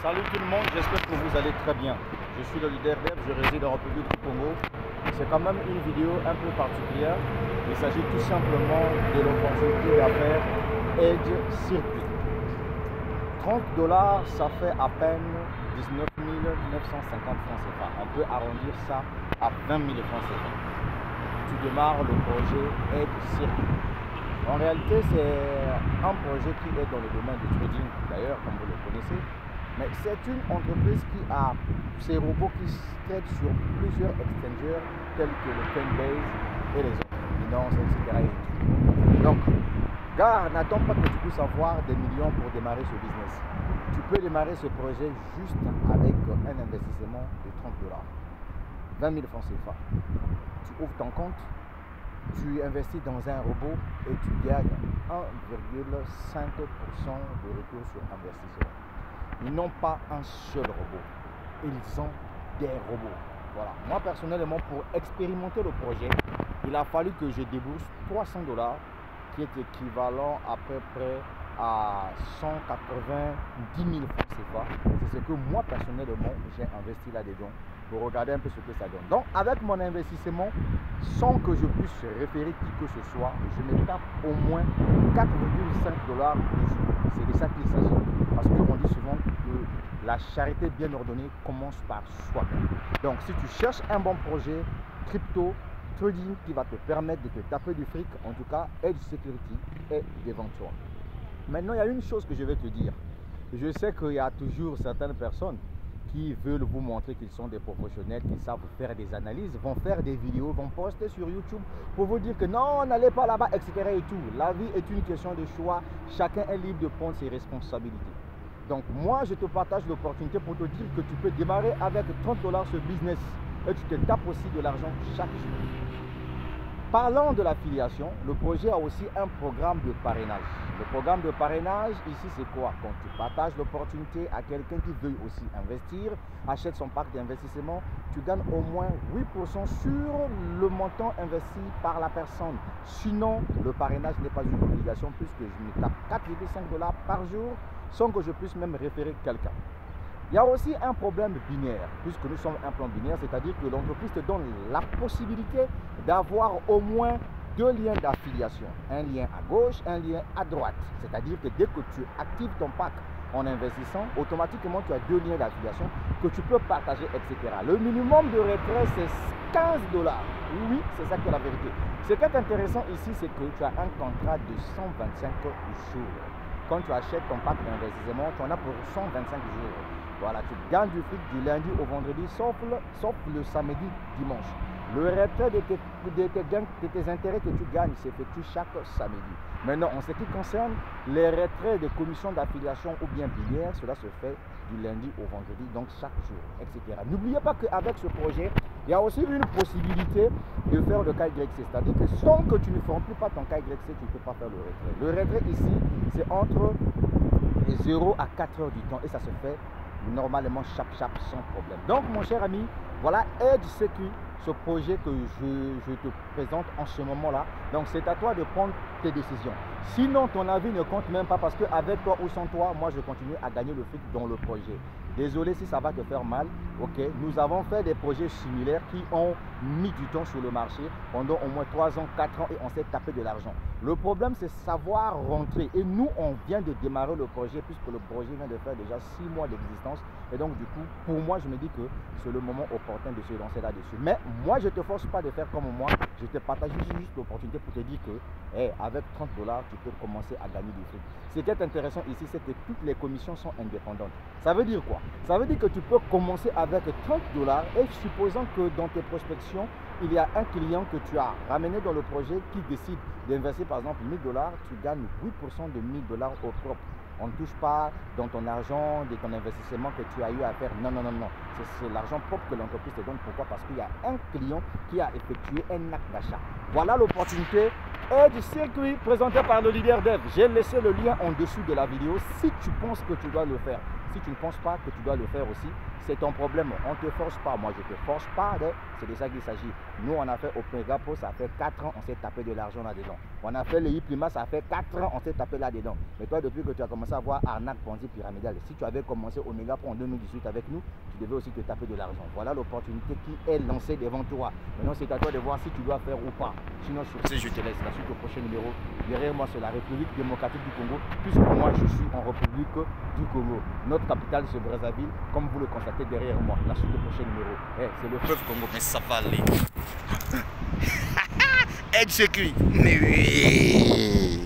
Salut tout le monde, j'espère que vous allez très bien. Je suis le leader Dev, je réside en République du Congo. C'est quand même une vidéo un peu particulière. Il s'agit tout simplement de l'opportunité d'affaires Edge Circuit. 30 $, ça fait à peine 19 950 francs CFA. On peut arrondir ça à 20 000 francs CFA. Tu démarres le projet Edge Circuit. En réalité, c'est un projet qui est dans le domaine du trading, d'ailleurs, comme vous le connaissez. Mais c'est une entreprise qui a ces robots qui traitent sur plusieurs exchangers tels que le Coinbase et les autres, Binance, etc. Donc, gars, n'attends pas que tu puisses avoir des millions pour démarrer ce business. Tu peux démarrer ce projet juste avec un investissement de 30 $. 20 000 francs CFA. Tu ouvres ton compte, tu investis dans un robot et tu gagnes 1,5% de retour sur investissement. Ils n'ont pas un seul robot, ils ont des robots. Voilà. Moi personnellement, pour expérimenter le projet, il a fallu que je débourse 300 $, qui est équivalent à peu près à 190 000 francs CFA. C'est ce que moi personnellement j'ai investi là-dedans pour regarder un peu ce que ça donne. Donc avec mon investissement, sans que je puisse référer qui que ce soit, je me tape au moins 4,5 $ par jour. C'est de ça qu'il s'agit. Parce qu'on dit souvent que la charité bien ordonnée commence par soi-même. Donc si tu cherches un bon projet crypto, trading qui va te permettre de te taper du fric, en tout cas Edge Security est devant toi. Maintenant, il y a une chose que je vais te dire. Je sais qu'il y a toujours certaines personnes qui veulent vous montrer qu'ils sont des professionnels, qu'ils savent faire des analyses, vont faire des vidéos, vont poster sur YouTube pour vous dire que non, n'allez pas là-bas, etc. et tout. La vie est une question de choix. Chacun est libre de prendre ses responsabilités. Donc moi, je te partage l'opportunité pour te dire que tu peux démarrer avec 30 $ ce business et tu te tapes aussi de l'argent chaque jour. Parlant de l'affiliation, le projet a aussi un programme de parrainage. Le programme de parrainage, ici, c'est quoi? Quand tu partages l'opportunité à quelqu'un qui veut aussi investir, achète son parc d'investissement, tu gagnes au moins 8% sur le montant investi par la personne. Sinon, le parrainage n'est pas une obligation puisque je me tape 4,5 $ par jour sans que je puisse même référer quelqu'un. Il y a aussi un problème binaire, puisque nous sommes un plan binaire, c'est-à-dire que l'entreprise te donne la possibilité d'avoir au moins 2 liens d'affiliation. Un lien à gauche, un lien à droite. C'est-à-dire que dès que tu actives ton pack en investissant, automatiquement tu as 2 liens d'affiliation que tu peux partager, etc. Le minimum de retrait, c'est 15 $. Oui, c'est ça qui est la vérité. Ce qui est intéressant ici, c'est que tu as un contrat de 125 jours. Quand tu achètes ton pack d'investissement, tu en as pour 125 jours. Voilà, tu gagnes du fric du lundi au vendredi, sauf le samedi, dimanche. Le retrait de tes intérêts que tu gagnes s'effectue chaque samedi. Maintenant, en ce qui concerne les retraits de commissions d'affiliation ou bien binaires, cela se fait du lundi au vendredi, donc chaque jour, etc. N'oubliez pas qu'avec ce projet, il y a aussi une possibilité de faire le KYC, c'est-à-dire que sans que tu ne remplis pas ton KYC, tu ne peux pas faire le retrait. Le retrait ici, c'est entre 0 à 4 heures du temps et ça se fait normalement chap sans problème. Donc mon cher ami, voilà Edge Security, ce projet que je te présente en ce moment là. Donc c'est à toi de prendre tes décisions. Sinon ton avis ne compte même pas parce que avec toi ou sans toi, moi je continue à gagner le fric dans le projet. Désolé si ça va te faire mal, ok. Nous avons fait des projets similaires qui ont mis du temps sur le marché pendant au moins 3 ans, 4 ans et on s'est tapé de l'argent. Le problème c'est savoir rentrer et nous on vient de démarrer le projet puisque le projet vient de faire déjà 6 mois d'existence et donc du coup pour moi je me dis que c'est le moment opportun de se lancer là-dessus. Mais moi je ne te force pas de faire comme moi, je te partage juste l'opportunité pour te dire que avec 30 $, tu peux commencer à gagner du fric. Ce qui est intéressant ici, c'est que toutes les commissions sont indépendantes. Ça veut dire quoi? Ça veut dire que tu peux commencer avec 30 $ et supposant que dans tes prospections, il y a un client que tu as ramené dans le projet qui décide d'investir par exemple 1 000 $, tu gagnes 8% de 1 000 $ au propre. On ne touche pas dans ton argent, de ton investissement que tu as eu à faire. Non, non, non, non. C'est l'argent propre que l'entreprise te donne. Pourquoi? Parce qu'il y a un client qui a effectué un acte d'achat. Voilà l'opportunité Edge Circuit présenté par le leader Dev. J'ai laissé le lien en dessous de la vidéo si tu penses que tu dois le faire. Si tu ne penses pas que tu dois le faire aussi, c'est ton problème. On ne te force pas. Moi, je ne te force pas. C'est de ça qu'il s'agit. Nous, on a fait Omega Pro, ça fait 4 ans, on s'est tapé de l'argent là-dedans. On a fait le Iplima, ça fait 4 ans, on s'est tapé là-dedans. Mais toi, depuis que tu as commencé à voir arnaque, Ponzi, pyramidale, si tu avais commencé Omega Pro en 2018 avec nous, tu devais aussi te taper de l'argent. Voilà l'opportunité qui est lancée devant toi. Maintenant, c'est à toi de voir si tu dois faire ou pas. Sinon, sur ce, je te laisse. La suite au prochain numéro. Derrière moi, c'est la République démocratique du Congo, puisque moi, je suis en République du Congo. Notre capitale, c'est Brazzaville, comme vous le constatez derrière moi. La suite au prochain numéro. C'est le fleuve Congo. Mais ça va aller. Edge Circuit. Mais oui.